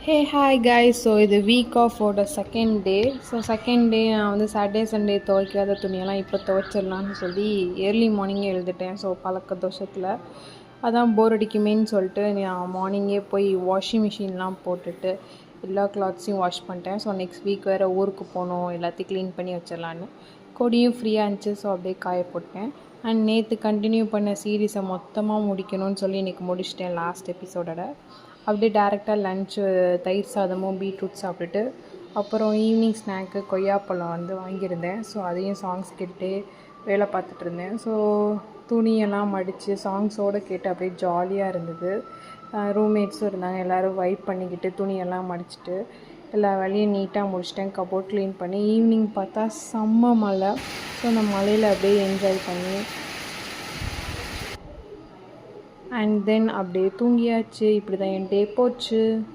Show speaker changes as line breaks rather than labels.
ஹே hi guys. So இது week ஆஃபோட second day. So second day நான் வந்து சாட்டர்டே சண்டே துவைக்காத துணியெல்லாம் இப்போ துவைச்சிடலான்னு சொல்லி ஏர்லி மார்னிங்கே எழுதிட்டேன். ஸோ பழக்க தோஷத்தில் அதான் போர் அடிக்குமேன்னு சொல்லிட்டு நான் மார்னிங்கே போய் வாஷிங் மிஷின்லாம் போட்டுட்டு எல்லா கிளாத்ஸையும் வாஷ் பண்ணிட்டேன். ஸோ நெக்ஸ்ட் வீக் வேறு ஊருக்கு போகணும், எல்லாத்தையும் க்ளீன் பண்ணி வச்சிடலான்னு. கொடியும் ஃப்ரீயாக இருந்துச்சு, ஸோ அப்படியே காய போட்டேன். அண்ட் நேற்று கண்டினியூ பண்ண சீரீஸை மொத்தமாக முடிக்கணும்னு சொல்லி இன்றைக்கி முடிச்சிட்டேன் லாஸ்ட் எபிசோடோட. அப்படியே டேரெக்டாக லன்ச்சு தயிர் சாதமும் பீட்ரூட் சாப்பிட்டுட்டு அப்புறம் ஈவினிங் ஸ்நாக்கு கொய்யாப்பழம் வந்து வாங்கியிருந்தேன். ஸோ அதையும் சாங்ஸ் கேட்டு வேலை பார்த்துட்டு இருந்தேன். ஸோ துணியெல்லாம் மடித்து சாங்ஸோடு கேட்டு அப்படியே ஜாலியாக இருந்தது. ரூம்மேட்ஸும் இருந்தாங்க, எல்லோரும் வைப் பண்ணிக்கிட்டு துணியெல்லாம் மடிச்சுட்டு எல்லா வேலையும் நீட்டாக முடிச்சிட்டேன். கபோர்ட் க்ளீன் பண்ணி ஈவினிங் பார்த்தா செம்ம மழை. ஸோ அந்த மழையில் அப்படியே என்ஜாய் பண்ணி அண்ட் தென் அப்படியே தூங்கியாச்சு. இப்படி தான் என் டே போச்சு.